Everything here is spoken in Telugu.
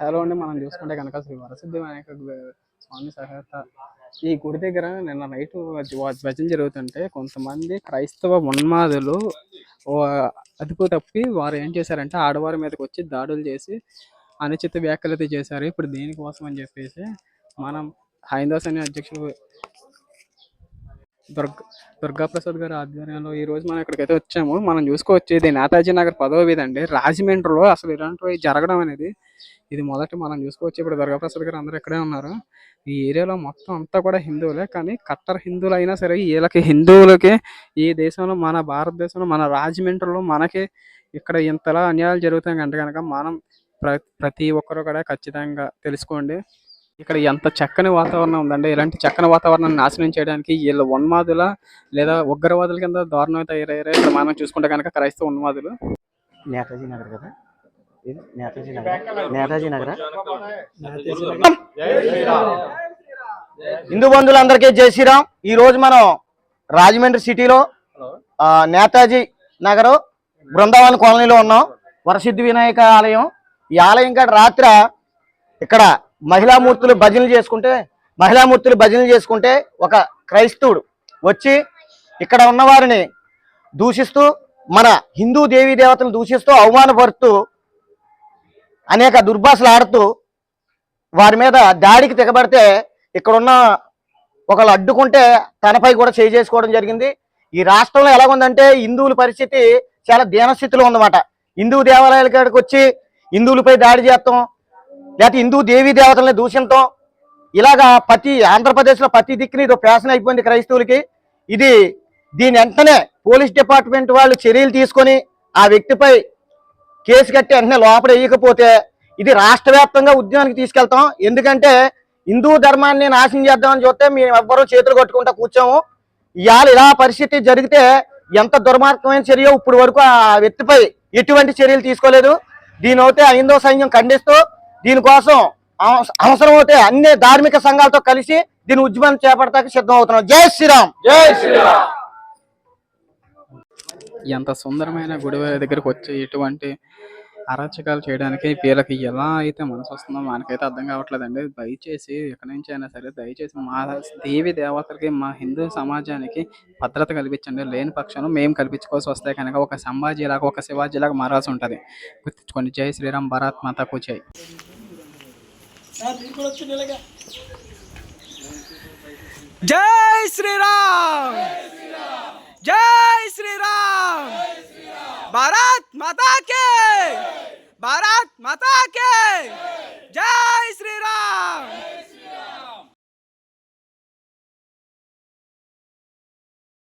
హలో అండి. మనం చూసుకుంటే కనుక శ్రీ వరసిద్ధి వినాయక స్వామి సహిత ఈ గుడి దగ్గర నిన్న నైట్ భజన జరుగుతుంటే కొంతమంది క్రైస్తవ ఉన్మాదులు ఓ అదుపు తప్పి వారు ఏం చేశారంటే ఆడవారి మీదకి వచ్చి దాడులు చేసి అనుచిత వ్యాఖ్యలు అయితే చేశారు. ఇప్పుడు దీనికోసం అని చెప్పేసి మనం హైందవ సేన అధ్యక్షులు దుర్గ దుర్గాప్రసాద్ గారి ఆధ్వర్యంలో ఈ రోజు మనం ఇక్కడికైతే వచ్చాము. మనం చూసుకోవచ్చు, ఇది నేతాజీ నగర్ 10వ వీధి అండి. రాజమండ్రిలో అసలు ఇలాంటివి జరగడం అనేది ఇది మొదటి. మనం చూసుకోవచ్చు, ఇప్పుడు దుర్గాప్రసాద్ గారు అందరూ ఇక్కడే ఉన్నారు. ఈ ఏరియాలో మొత్తం అంతా కూడా హిందువులే, కానీ కట్టర్ హిందువులు అయినా సరే వీళ్ళకి హిందువులకి ఈ దేశంలో మన భారతదేశంలో మన రాజమండ్రిలో మనకి ఇక్కడ ఇంతలా అన్యాయాలు జరుగుతాయి అంటే కనుక మనం ప్రతి ఒక్కరు కూడా ఖచ్చితంగా తెలుసుకోండి. ఇక్కడ ఎంత చక్కని వాతావరణం ఉందండి. ఇలాంటి చక్కని వాతావరణాన్ని నాశనం చేయడానికి వీళ్ళు ఉన్మాదుల లేదా ఉగ్రవాదుల కింద దారుణం తయారయ్యారు. ఇక్కడ మనం చూసుకుంటే కనుక క్రైస్తవ ఉన్మాదులు. నేతాజీ నగర్ కదా, ఇది నేతాజీ నగర్, నేతాజీ నగర్. హిందూ బంధువులందరికీ జై శ్రీరామ్. ఈ రోజు మనం రాజమండ్రి సిటీలో నేతాజీ నగర్ బృందావన్ కాలనీలో ఉన్నాం. వరసిద్ధి వినాయక ఆలయం. ఈ ఆలయం కాడ రాత్రి ఇక్కడ మహిళామూర్తులు భజనలు చేసుకుంటే ఒక క్రైస్తవుడు వచ్చి ఇక్కడ ఉన్న వారిని దూషిస్తూ, మన హిందూ దేవీ దేవతలను దూషిస్తూ, అవమానపరుస్తూ, అనేక దుర్భాషలు ఆడుతూ వారి మీద దాడికి తెగబడితే ఇక్కడున్న ఒకళ్ళు అడ్డుకుంటే తనపై కూడా చేయి చేసుకోవడం జరిగింది. ఈ రాష్ట్రంలో ఎలాగుందంటే హిందువుల పరిస్థితి చాలా దీనస్థితిలో ఉందన్నమాట. హిందూ దేవాలయాల కాడికి వచ్చి హిందువులపై దాడి చేస్తాం, లేకపోతే హిందూ దేవీ దేవతల్ని దూషించడం, ఇలాగా ఆంధ్రప్రదేశ్లో ప్రతి దిక్కుని ఇది ఫ్యాషన్ అయిపోయింది క్రైస్తవులకి. దీని వెంటనే పోలీస్ డిపార్ట్మెంట్ వాళ్ళు చర్యలు తీసుకొని ఆ వ్యక్తిపై కేసు కట్టి వెంటనే లోపల వేయకపోతే ఇది రాష్ట్ర వ్యాప్తంగా ఉద్యమానికి తీసుకెళ్తాం. ఎందుకంటే హిందూ ధర్మాన్ని నాశనం చేద్దామని చూస్తే మేము ఎవ్వరూ చేతులు కట్టుకుంటా కూర్చోము. ఇవాళ ఇలా పరిస్థితి జరిగితే ఎంత దుర్మార్గమైన చర్య, ఇప్పుడు వరకు ఆ వ్యక్తిపై ఎటువంటి చర్యలు తీసుకోలేదు. దీనైతే హైందవ సైన్యం ఖండిస్తూ దీనికోసం అవసరమైతే అన్ని ధార్మిక సంఘాలతో కలిసి దీని ఉద్యమం చేపడతానికి సిద్ధం అవుతున్నాం. జై శ్రీరామ్. జై శ్రీరామ్. ఎంత సుందరమైన గుడి దగ్గరకు వచ్చి ఇటువంటి అరాచకాలు చేయడానికి వీళ్ళకి ఎలా అయితే మనసు వస్తుందో మనకైతే అర్థం కావట్లేదండి. దయచేసి ఎక్కడి నుంచి అయినా సరే దయచేసి మా దేవి దేవతలకి, మా హిందూ సమాజానికి భద్రత కల్పించండి. లేని పక్షంలో మేము కల్పించుకోవాల్సి వస్తే కనుక ఒక సంభాజీలాగా, ఒక శివాజీలాగా మారాల్సి ఉంటుంది. గుర్తించుకోండి. జై శ్రీరామ్. భారత్ మాతాకు జై. జై శ్రీరామ్. జై శ్రీరామ్. భారత్ మాతా కే. భారత్ మాతా కే.